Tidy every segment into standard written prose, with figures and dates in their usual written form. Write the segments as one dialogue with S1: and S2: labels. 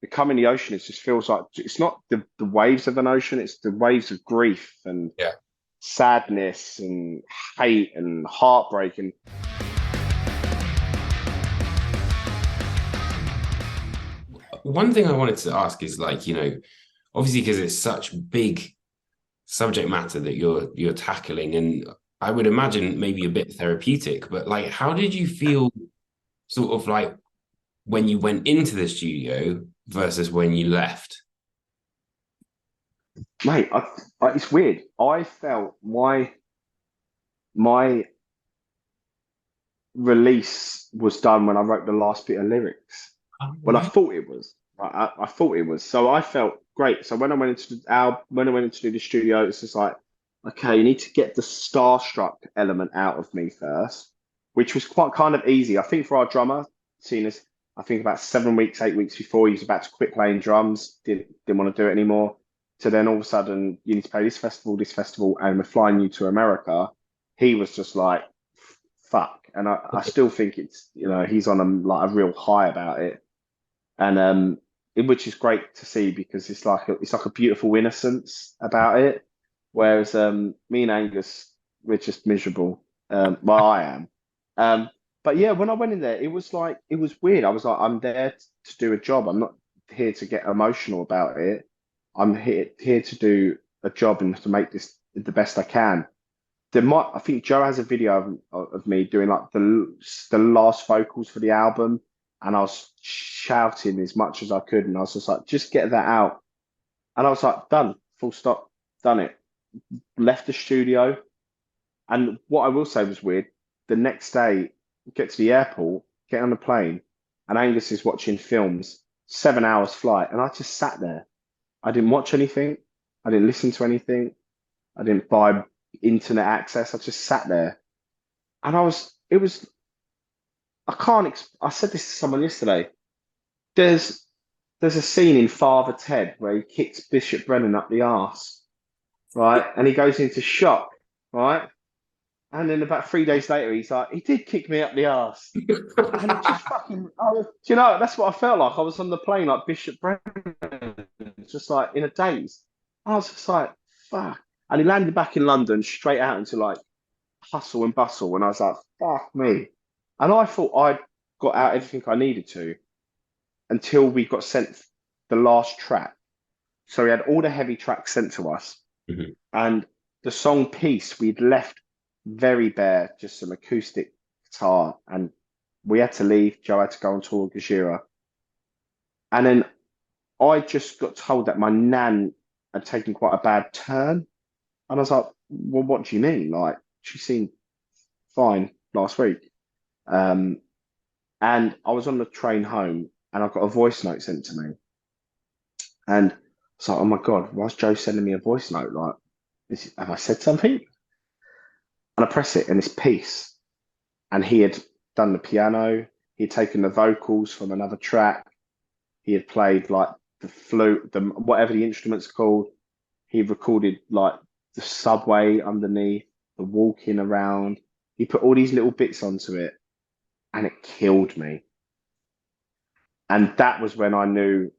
S1: becoming the ocean, it just feels like it's not the waves of an ocean, it's the waves of grief and
S2: Yeah.
S1: sadness and hate and heartbreak. And
S2: One thing I wanted to ask is like, obviously because it's such big subject matter that you're tackling, and I would imagine maybe a bit therapeutic, but like how did you feel sort of like when you went into the studio versus when you left?
S1: mate, it's weird. I felt my release was done when I wrote the last bit of lyrics.
S2: Oh,
S1: Well, I
S2: right.
S1: thought it was. I thought it was. So I felt great. So when I went into when I went into the studio, it's just like, okay, you need to get the starstruck element out of me first, which was quite kind of easy. I think for our drummer, seeing as I think about 7 weeks, 8 weeks before he was about to quit playing drums, didn't want to do it anymore. So then all of a sudden, you need to play this festival, and we're flying you to America. He was just like, fuck. And I still think it's, he's on a real high about it. And which is great to see because it's like a beautiful innocence about it. Whereas me and Angus, we're just miserable. Well, I am. But yeah, when I went in there, it was weird. I was like, I'm there to do a job. I'm not here to get emotional about it. I'm here to do a job and to make this the best I can. I think Joe has a video of me doing like the last vocals for the album, and I was shouting as much as I could, and I was just like, just get that out, and I was like, done, full stop, done it. Left the studio, and what I will say was weird. The next day, get to the airport, get on the plane, and Angus is watching films, 7 hours flight, and I just sat there. I didn't watch anything, I didn't listen to anything, I didn't buy internet access. I just sat there and it was, I can't, I said this to someone yesterday. There's, there's a scene in Father Ted where he kicks Bishop Brennan up the arse, right? And he goes into shock, right? And then about 3 days later, he's like, he did kick me up the arse. And it just fucking, that's what I felt like. I was on the plane like Bishop Brennan, just like in a daze. I was just like, fuck. And he landed back in London straight out into like hustle and bustle. And I was like, fuck me. And I thought I'd got out everything I needed to until we got sent the last track. So we had all the heavy tracks sent to us.
S2: Mhm.
S1: And the song Peace, we'd left very bare, just some acoustic guitar. And we had to leave. Joe had to go on tour with Gajira. And then I just got told that my nan had taken quite a bad turn. And I was like, well, what do you mean? Like, she seemed fine last week. Um, and I was on the train home and I got a voice note sent to me. And it's like, oh my God, why's Joe sending me a voice note? Like, have I said something? And I press it and it's peace. And he had done the piano, he'd taken the vocals from another track, he had played like the flute, whatever the instrument's called. He recorded like the subway underneath, the walking around. He put all these little bits onto it and it killed me. And that was when I knew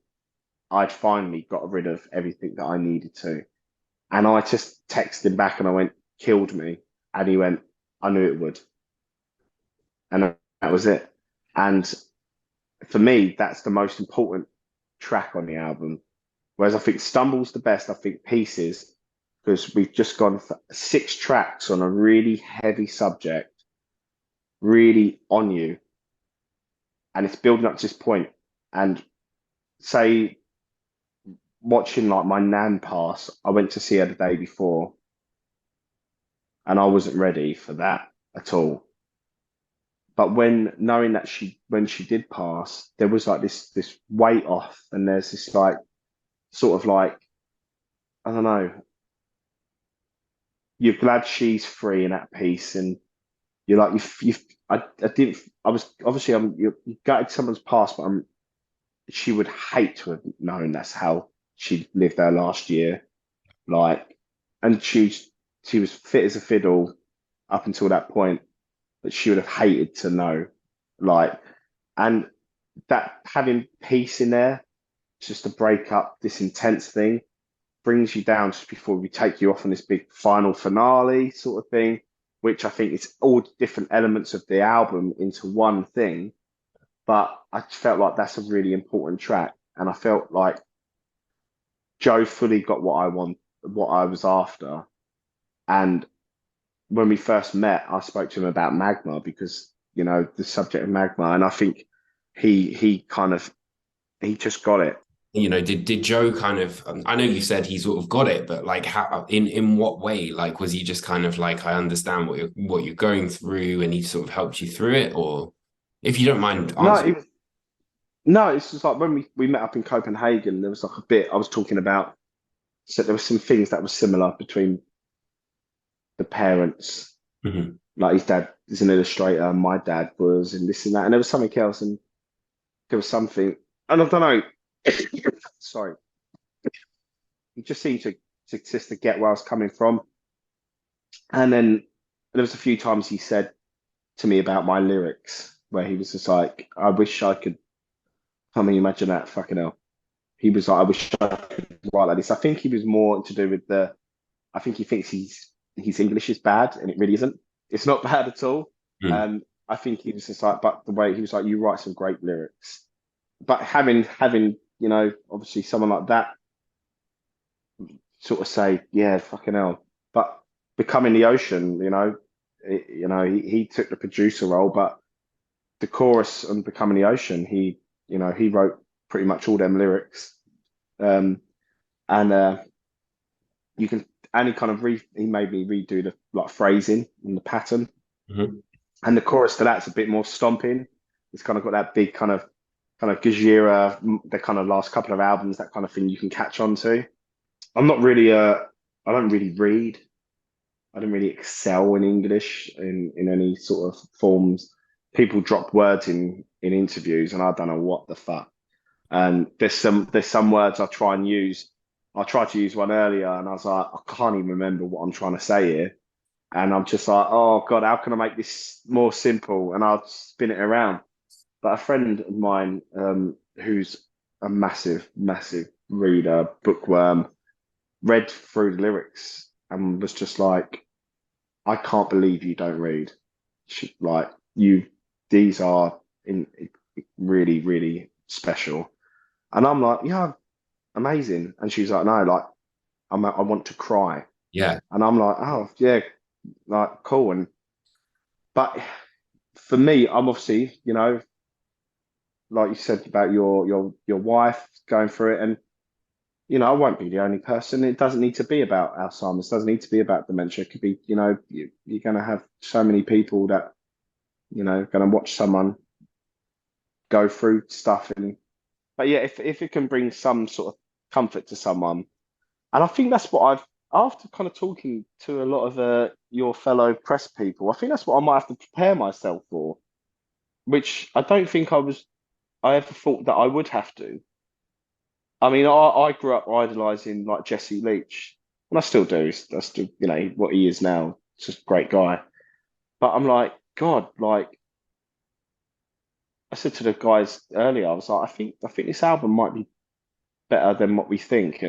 S1: I'd finally got rid of everything that I needed to. And I just texted him back and I went, killed me. And he went, I knew it would. And that was it. And for me, that's the most important track on the album. Whereas I think Stumble's the best, I think Pieces, because we've just gone for 6 tracks on a really heavy subject, really on you. And it's building up to this point. And say watching like my nan pass, I went to see her the day before, and I wasn't ready for that at all. But when knowing that when she did pass, there was like this weight off, and there's this like sort of like I don't know, you're glad she's free and at peace, and you're like I didn't I was obviously you gutted someone's past, but she would hate to have known that's how she lived her last year. Like, and she was fit as a fiddle up until that point, but she would have hated to know. Like, and that having peace in there just to break up this intense thing, brings you down just before we take you off on this big final finale sort of thing, which I think is all different elements of the album into one thing. But I felt like that's a really important track, and I felt like Joe fully got what I want, what I was after. And when we first met, I spoke to him about Magma because, the subject of Magma, and I think he kind of he just got it.
S2: Did Joe kind of, I know you said he sort of got it, but like how, in what way? Like, was he just kind of like, I understand what you're going through, and he sort of helped you through it? Or if you don't mind
S1: No,
S2: answering.
S1: no, it's just like when we met up in Copenhagen, there was like a bit I was talking about. So there were some things that were similar between the parents.
S2: Mhm.
S1: Like his dad is an illustrator, and my dad was, and this and that, and there was something else, and there was something, and I don't know. Sorry, he just seemed to just to get where I was coming from, and then there was a few times he said to me about my lyrics, where he was just like, "I wish I could." I mean, imagine that, fucking hell. He was like, "I wish I could write like this." I think he was more to do with the. I think he thinks his English is bad, and it really isn't. It's not bad at all.
S2: Mm.
S1: I think he was just like, but the way he was like, "You write some great lyrics." But having obviously someone like that sort of say, yeah, fucking hell. But becoming the ocean, he took the producer role, but the chorus and becoming the ocean, he wrote pretty much all them lyrics. Um, and you can, and he made me redo the like phrasing and the pattern.
S2: Mhm.
S1: And the chorus to that's a bit more stomping. It's kind of got that big kind of Gajira, the kind of last couple of albums, that kind of thing you can catch on to. I'm not really I don't really read. I don't really excel in English in any sort of forms. People drop words in interviews, and I don't know what the fuck. And there's some words I try and use. I tried to use one earlier, and I was like, I can't even remember what I'm trying to say here. And I'm just like, oh God, how can I make this more simple? And I'll spin it around. But a friend of mine, who's a massive, massive reader, bookworm, read through the lyrics and was just like, I can't believe you don't read. Like you, these are in really, really special. And I'm like, yeah, amazing. And she's like, no, like I want to cry.
S2: Yeah.
S1: And I'm like, oh yeah, like cool. And but for me, I'm obviously, like you said about your wife going through it, and I won't be the only person. It doesn't need to be about Alzheimer's. It doesn't need to be about dementia. It could be, you're going to have so many people that, going to watch someone go through stuff. But yeah, if it can bring some sort of comfort to someone, and I think that's what after kind of talking to a lot of your fellow press people, I think that's what I might have to prepare myself for, which I don't think I ever thought that I would have to. I mean, I grew up idolizing like Jesse Leach, and I still do. I still, what he is now. Just a great guy. But I'm like, God, like I said to the guys earlier, I was like, I think this album might be better than what we think,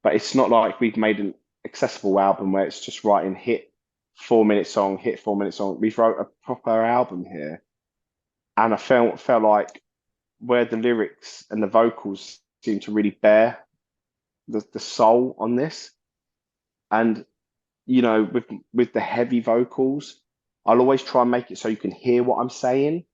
S1: but it's not like we've made an accessible album where it's just writing hit 4 minute song, hit 4 minute song. We've wrote a proper album here, and I felt like where the lyrics and the vocals seem to really bear the soul on this. And with the heavy vocals, I'll always try and make it so you can hear what I'm saying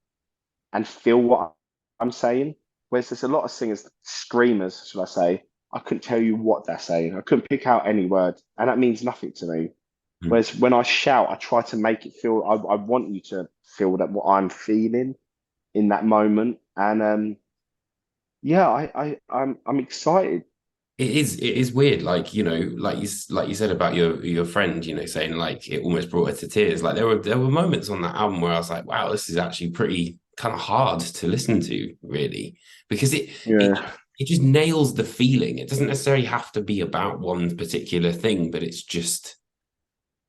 S1: and feel what I'm saying. Whereas there's a lot of singers, screamers, should I say, I couldn't tell you what they're saying. I couldn't pick out any word, and that means nothing to me.
S2: Mm.
S1: Whereas when I shout, I try to make it feel. I want you to feel that what I'm feeling in that moment, and yeah, I'm excited.
S2: It is weird, like like you said about your friend, saying like it almost brought her to tears. Like there were moments on that album where I was like, wow, this is actually pretty kind of hard to listen to, really, because it
S1: Yeah,
S2: it just nails the feeling. It doesn't necessarily have to be about one particular thing, but it's just,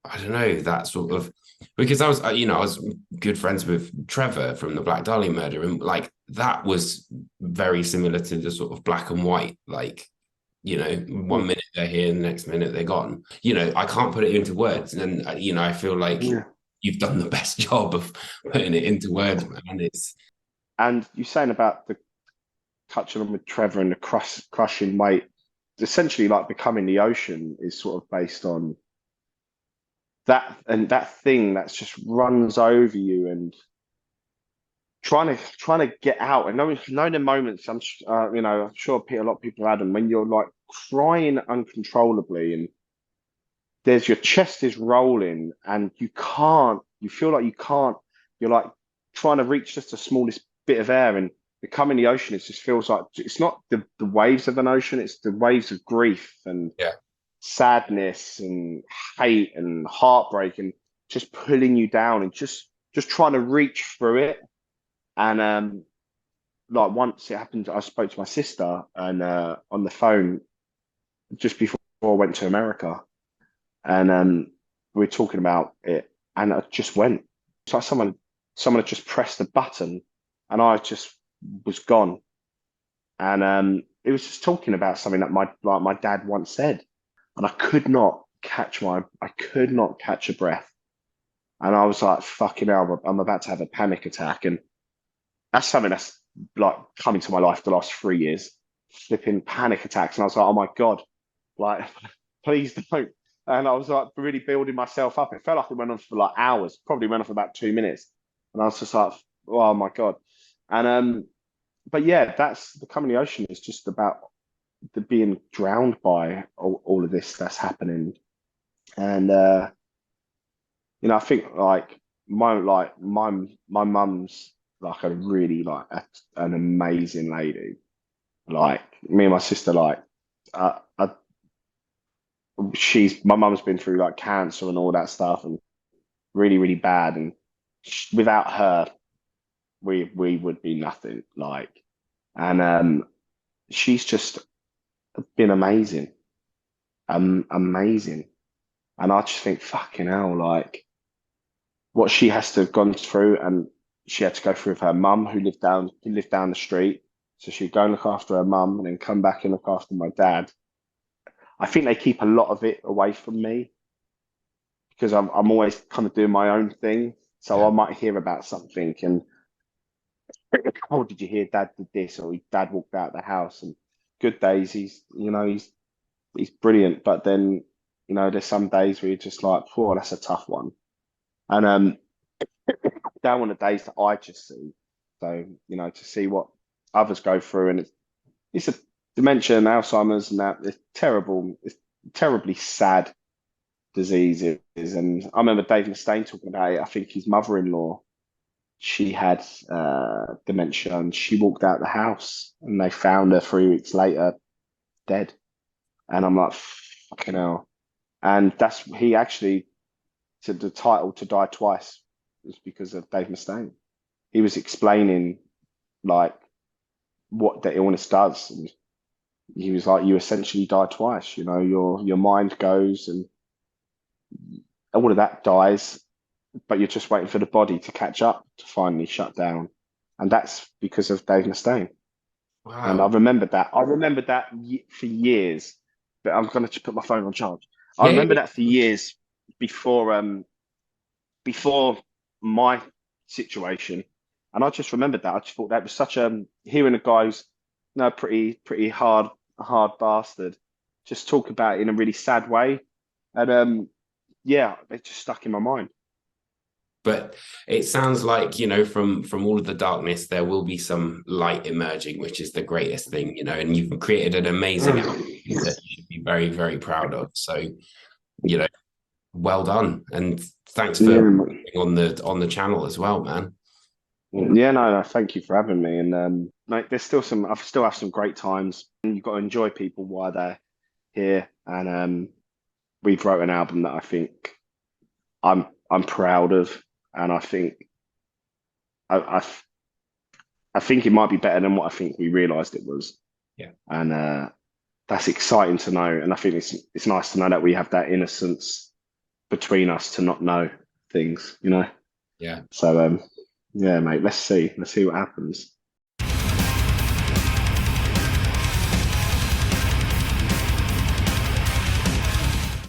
S2: I don't know, that sort of. because I was, I was good friends with Trevor from the Black Dahlia murder, and like that was very similar to the sort of black and white, like, one
S1: Mm.
S2: minute they're here, and the next minute they're gone. I can't put it into words, and I feel like
S1: Yeah.
S2: you've done the best job of putting it into words, man. It's
S1: And you're saying about the touching on with Trevor and the crushing weight, essentially like becoming the ocean is sort of based on that and that thing that's just runs over you and trying to get out and knowing the moments I'm sure a lot of people had them when you're like crying uncontrollably and there's your chest is rolling and you feel like you can't you're like trying to reach just the smallest bit of air and becoming the ocean it just feels like it's not the waves of an ocean, it's the waves of grief and
S2: yeah,
S1: sadness and hate and heartbreak and just pulling you down and just trying to reach through it. And like once it happened, I spoke to my sister and on the phone just before I went to America, and we were talking about it, and I just went. It's like someone had just pressed the button, and I just was gone. And it was just talking about something that my dad once said, and I could not catch a breath, and I was like, "Fucking hell, I'm about to have a panic attack." And that's something that's like come into my life the last 3 years, flipping panic attacks. And I was like, oh my God, like, please don't. And I was like really building myself up. It felt like it went on for like hours, probably went on for about 2 minutes. And I was just like, oh my God. And but yeah, that's becoming the ocean is just about the being drowned by all of this that's happening. And I think my mum's like a really an amazing lady. Like me and my sister, like uh, uh, my mum's been through like cancer and all that stuff, and really really bad. And without her, we would be nothing. Like, and she's just been amazing, amazing. And I just think, fucking hell, like what she has to have gone through, and she had to go through with her mum who lived down the street. So she'd go and look after her mum, and then come back and look after my dad. I think they keep a lot of it away from me because I'm always kind of doing my own thing. So
S2: yeah.
S1: I might hear about something and oh, did you hear Dad did this or Dad walked out the house? And good days, he's brilliant, but then there's some days where you're just like, oh, that's a tough one. And down on the days that I just see. So, to see what others go through, and it's a dementia and Alzheimer's and that it's terrible. It's terribly sad disease it is. And I remember Dave Mustaine talking about it. I think his mother-in-law, she had dementia and she walked out the house and they found her 3 weeks later dead. And I'm like, fucking hell. And he actually said the title To Die Twice was because of Dave Mustaine. He was explaining like what the illness does. And he was like, you essentially die twice. Your mind goes and all of that dies, but you're just waiting for the body to catch up to finally shut down. And that's because of Dave Mustaine. And I
S2: Wow.
S1: remembered that. I remembered that for years. But I'm gonna just put my phone on charge. I
S2: Yeah, yeah,
S1: remember that for years before my situation. And I just remembered that. I just thought that was such hearing a guy who's pretty hard bastard just talk about it in a really sad way. And yeah, it just stuck in my mind.
S2: but it sounds like, from all of the darkness, there will be some light emerging, which is the greatest thing, and you've created an amazing album that you should be very, very proud of. So, you know, well done. And thanks for
S1: Yeah,
S2: being on the channel as well, man.
S1: yeah, no, thank you for having me. And like, I still have some great times. And you've got to enjoy people while they're here. And we've wrote an album that I think I'm proud of, and I think I, I I think it might be better than what I think we realised it was.
S2: Yeah.
S1: And that's exciting to know. And I think it's nice to know that we have that innocence between us to not know things, you know.
S2: Yeah.
S1: So yeah, mate, let's see what happens.